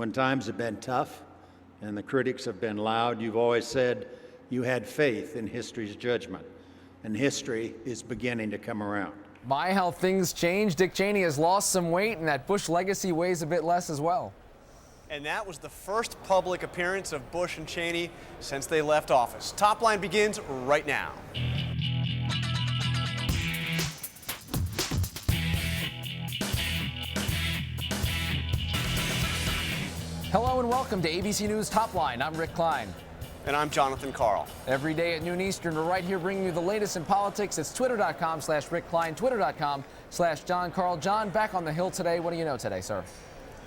When times have been tough and the critics have been loud, you've always said you had faith in history's judgment, and history is beginning to come around. My, how things change. Dick Cheney has lost some weight, and that Bush legacy weighs a bit less as well. And that was the first public appearance of Bush and Cheney since they left office. Top Line begins right now. Hello and welcome to ABC News Top Line. I'm Rick Klein. And I'm Jonathan Karl. Every day at noon Eastern, we're right here bringing you the latest in politics. It's twitter.com/Rick Klein, twitter.com/John Karl. John, back on the Hill today. What do you know today, sir?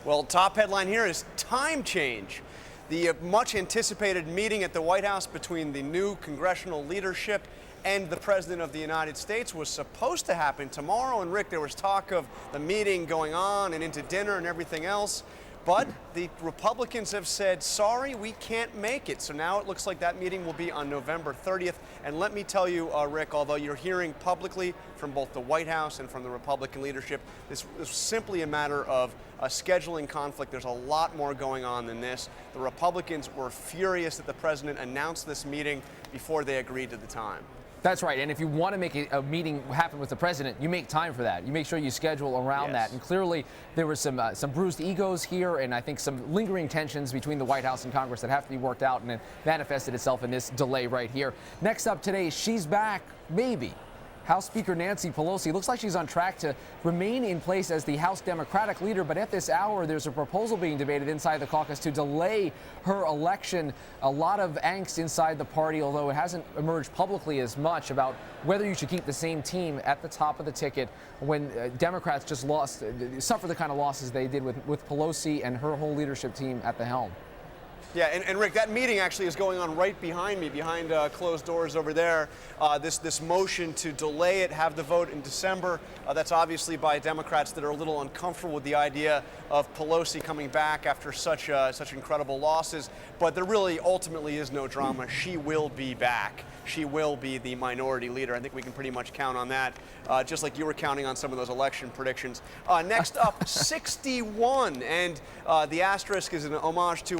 Well, top headline here is time change. The much anticipated meeting at the White House between the new congressional leadership and the President of the United States was supposed to happen tomorrow. And Rick, there was talk of the meeting going on and into dinner and everything else. But the Republicans have said, sorry, we can't make it. So now it looks like that meeting will be on November 30th. And let me tell you, Rick, although you're hearing publicly from both the White House and from the Republican leadership, this was simply a matter of a scheduling conflict. There's a lot more going on than this. The Republicans were furious that the president announced this meeting before they agreed to the time. That's right. And if you want to make a meeting happen with the president, you make time for that. You make sure you schedule around that. And clearly, there was some bruised egos here, and I think some lingering tensions between the White House and Congress that have to be worked out, and it manifested itself in this delay right here. Next up today, she's back, maybe. House Speaker Nancy Pelosi looks like she's on track to remain in place as the House Democratic leader, but at this hour, there's a proposal being debated inside the caucus to delay her election. A lot of angst inside the party, although it hasn't emerged publicly as much about whether you should keep the same team at the top of the ticket when Democrats just suffer the kind of losses they did with Pelosi and her whole leadership team at the helm. Yeah, and Rick, that meeting actually is going on right behind me, behind closed doors over there. This motion to delay it, have the vote in December, that's obviously by Democrats that are a little uncomfortable with the idea of Pelosi coming back after such incredible losses. But there really ultimately is no drama. She will be back. She will be the minority leader. I think we can pretty much count on that, just like you were counting on some of those election predictions. Next up, 61, and the asterisk is an homage to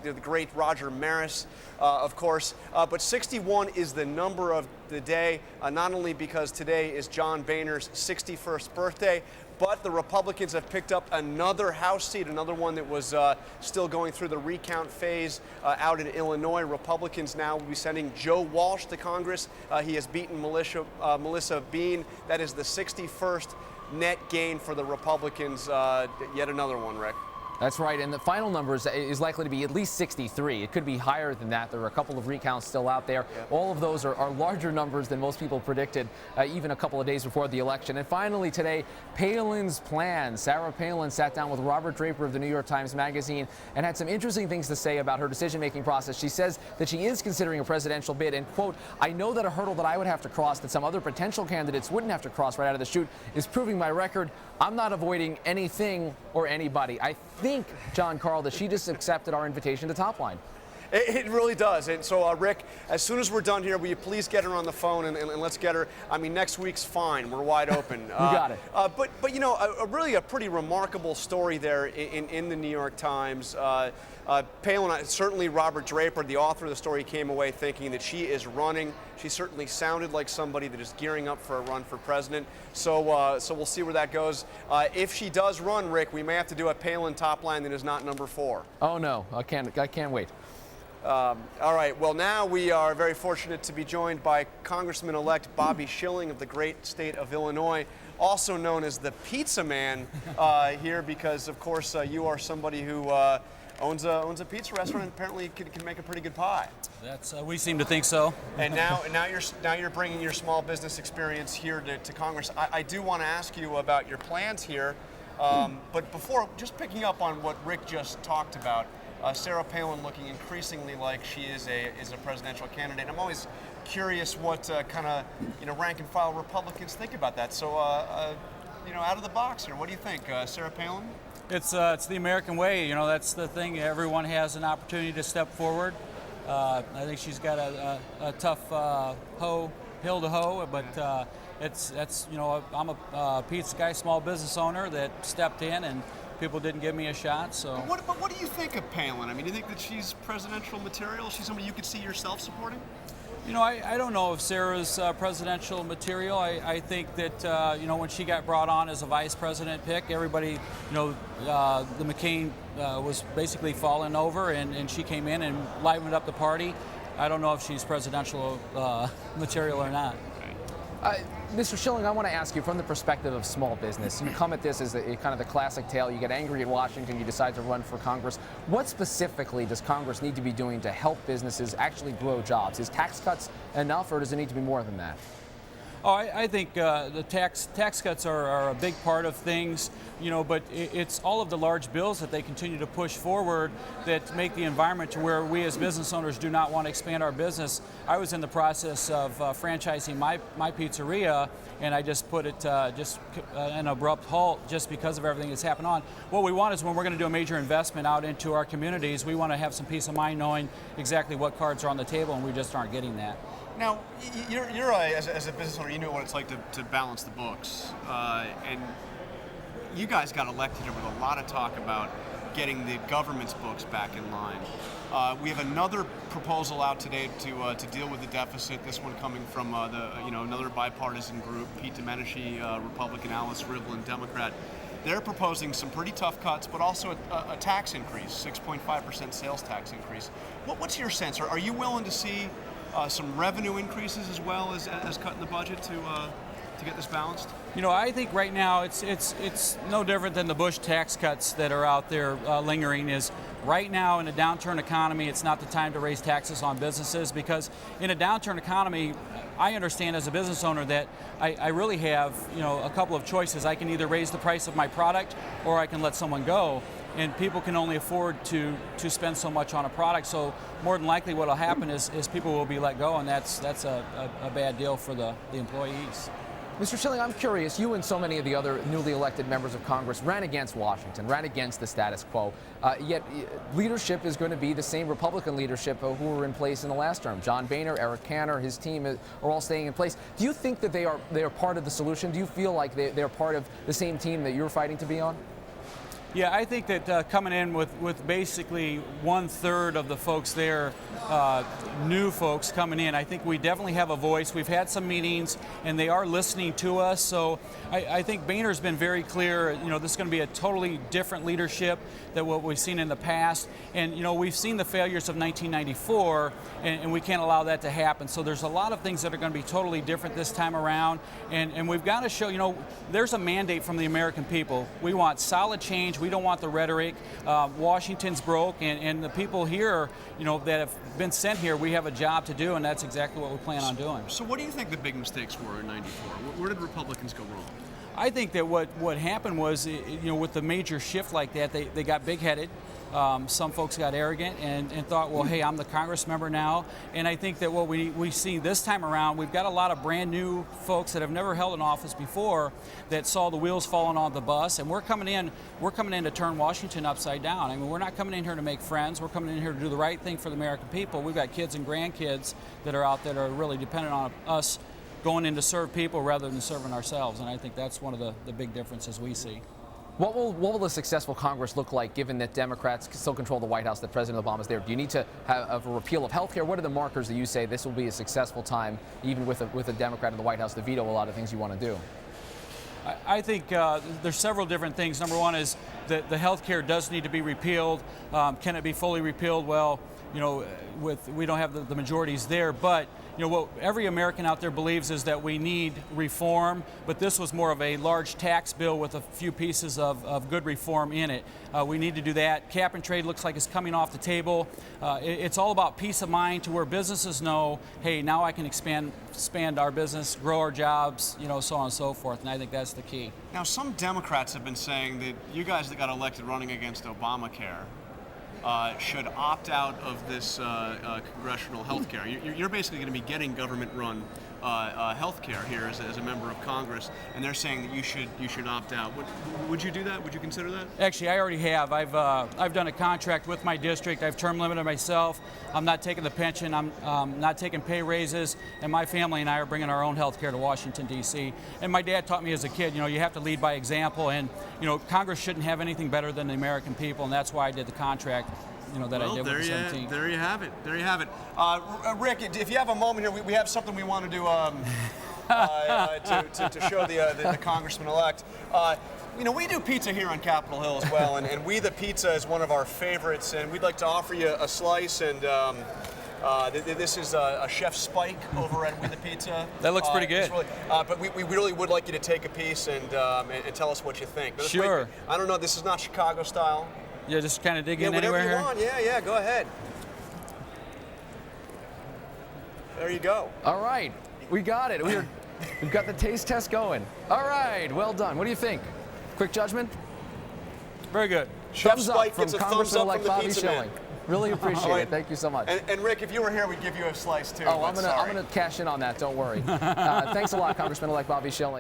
the great Roger Maris, of course. But 61 is the number of the day, not only because today is John Boehner's 61st birthday, but the Republicans have picked up another House seat, another one that was still going through the recount phase out in Illinois. Republicans now will be sending Joe Walsh to Congress. He has beaten Melissa Bean. That is the 61st net gain for the Republicans. Yet another one, Rick. That's right, and the final number is likely to be at least 63. It could be higher than that. There are a couple of recounts still out there. Yeah. All of those are larger numbers than most people predicted, even a couple of days before the election. And finally today, Palin's plan. Sarah Palin sat down with Robert Draper of the New York Times Magazine and had some interesting things to say about her decision-making process. She says that she is considering a presidential bid and, quote, I know that a hurdle that I would have to cross that some other potential candidates wouldn't have to cross right out of the chute is proving my record. I'm not avoiding anything or anybody. I think, John Karl, that she just accepted our invitation to Top Line. It really does. And so, Rick, as soon as we're done here, will you please get her on the phone and let's get her. I mean, next week's fine. We're wide open. You got it. But you know, really a pretty remarkable story there in the New York Times. Palin, certainly Robert Draper, the author of the story, came away thinking that she is running. She certainly sounded like somebody that is gearing up for a run for president. So we'll see where that goes. If she does run, Rick, we may have to do a Palin top line that is not number 4. Oh, no. I can't wait. All right. Well, now we are very fortunate to be joined by Congressman-elect Bobby Schilling of the great state of Illinois, also known as the Pizza Man here because, of course, you are somebody who owns a pizza restaurant and apparently can make a pretty good pie. That's we seem to think so. And now you're bringing your small business experience here to Congress. I do want to ask you about your plans here, but before, just picking up on what Rick just talked about. Sarah Palin looking increasingly like she is a presidential candidate. I'm always curious what kind of rank and file Republicans think about that. So out of the box here, what do you think, Sarah Palin? It's the American way. That's the thing. Everyone has an opportunity to step forward. I think she's got a tough hill to hoe, but I'm a pizza guy, small business owner that stepped in and people didn't give me a shot. So. But what do you think of Palin? I mean, do you think that she's presidential material? She's somebody you could see yourself supporting? You know, I don't know if Sarah's presidential material. I think that, you know, when she got brought on as a vice president pick, everybody, you know, the McCain was basically falling over, and she came in and livened up the party. I don't know if she's presidential material or not. Mr. Schilling, I want to ask you from the perspective of small business. You come at this as kind of the classic tale. You get angry at Washington, you decide to run for Congress. What specifically does Congress need to be doing to help businesses actually grow jobs? Is tax cuts enough, or does it need to be more than that? Oh, I think the tax cuts are a big part of things, you know, but it's all of the large bills that they continue to push forward that make the environment to where we as business owners do not want to expand our business. I was in the process of franchising my pizzeria, and I just put it an abrupt halt just because of everything that's happened on. What we want is when we're going to do a major investment out into our communities, we want to have some peace of mind knowing exactly what cards are on the table, and we just aren't getting that. Now, as a business owner, you know what it's like to balance the books. And you guys got elected here with a lot of talk about getting the government's books back in line. We have another proposal out today to deal with the deficit. This one coming from another bipartisan group, Pete Domenici, Republican, Alice Rivlin, Democrat. They're proposing some pretty tough cuts, but also a tax increase, 6.5% sales tax increase. What's your sense? Are you willing to see some revenue increases as well as cutting the budget to get this balanced? You know, I think right now it's no different than the Bush tax cuts that are out there lingering. Is right now in a downturn economy, it's not the time to raise taxes on businesses, because in a downturn economy, I understand as a business owner that I really have, you know, a couple of choices. I can either raise the price of my product, or I can let someone go. And people can only afford to spend so much on a product. So more than likely what will happen is people will be let go, and that's a bad deal for the employees. Mr. Schilling, I'm curious, you and so many of the other newly elected members of Congress ran against Washington, ran against the status quo, yet leadership is going to be the same Republican leadership who were in place in the last term. John Boehner, Eric Cantor, his team are all staying in place. Do you think that they are part of the solution? Do you feel like they're part of the same team that you're fighting to be on? Yeah, I think that coming in with basically 1/3 of the folks there, new folks coming in, I think we definitely have a voice. We've had some meetings, and they are listening to us. So I think Boehner's been very clear. You know, this is going to be a totally different leadership than what we've seen in the past. And you know, we've seen the failures of 1994, and we can't allow that to happen. So there's a lot of things that are going to be totally different this time around. And we've got to show, you know, there's a mandate from the American people. We want solid change. We don't want the rhetoric. Washington's broke, and the people here, you know, that have been sent here, we have a job to do, and that's exactly what we plan on doing. So what do you think the big mistakes were in '94? Where did Republicans go wrong? I think that what happened was, you know, with the major shift like that, they got big-headed. Some folks got arrogant and thought, well, hey, I'm the Congress member now. And I think that what we see this time around, we've got a lot of brand new folks that have never held an office before that saw the wheels falling on the bus. And we're coming in to turn Washington upside down. I mean, we're not coming in here to make friends. We're coming in here to do the right thing for the American people. We've got kids and grandkids that are out there that are really dependent on us going in to serve people rather than serving ourselves. And I think that's one of the big differences we see. What will a successful Congress look like, given that Democrats still control the White House, that President Obama's there? Do you need to have a repeal of health care? What are the markers that you say this will be a successful time, even with a Democrat in the White House, to veto a lot of things you want to do? I think there's several different things. Number one is that the health care does need to be repealed. Can it be fully repealed? Well, you know, we don't have the majorities there, but you know what every American out there believes is that we need reform, but this was more of a large tax bill with a few pieces of good reform in it. We need to do that. Cap and trade looks like it's coming off the table. It's all about peace of mind to where businesses know, hey, now I can expand our business, grow our jobs, you know, so on and so forth, and I think that's the key. Now, some Democrats have been saying that you guys that got elected running against Obamacare should opt out of this congressional health care. You're basically going to be getting government-run health care here as a member of Congress, and they're saying that you should opt out. Would you do that? Would you consider that? Actually, I already have. I've done a contract with my district. I've term limited myself. I'm not taking the pension. I'm not taking pay raises, and my family and I are bringing our own health care to Washington, D.C. And my dad taught me as a kid, you have to lead by example, and Congress shouldn't have anything better than the American people, and that's why I did the contract. That I did with the 17. There you have it. There you have it. Rick, if you have a moment here, we have something we want to do to show the congressman-elect. We do pizza here on Capitol Hill as well, and We the Pizza is one of our favorites, and we'd like to offer you a slice. And this is a Chef Spike over at We the Pizza. That looks pretty good. Really, but we really would like you to take a piece and tell us what you think. Sure. I don't know. This is not Chicago style. Yeah, just kind of dig in whatever anywhere you want. Yeah, go ahead. There you go. All right, we got it. We've got the taste test going. All right, well done. What do you think? Quick judgment? Very good. Chef Thumbs up Spike from gets a thumbs Congressman up from like the Bobby pizza Schilling. man. Really appreciate it. Thank you so much. And Rick, if you were here, we'd give you a slice too. Oh, I'm gonna cash in on that. Don't worry. Thanks a lot, Congressman-elect Bobby Schilling.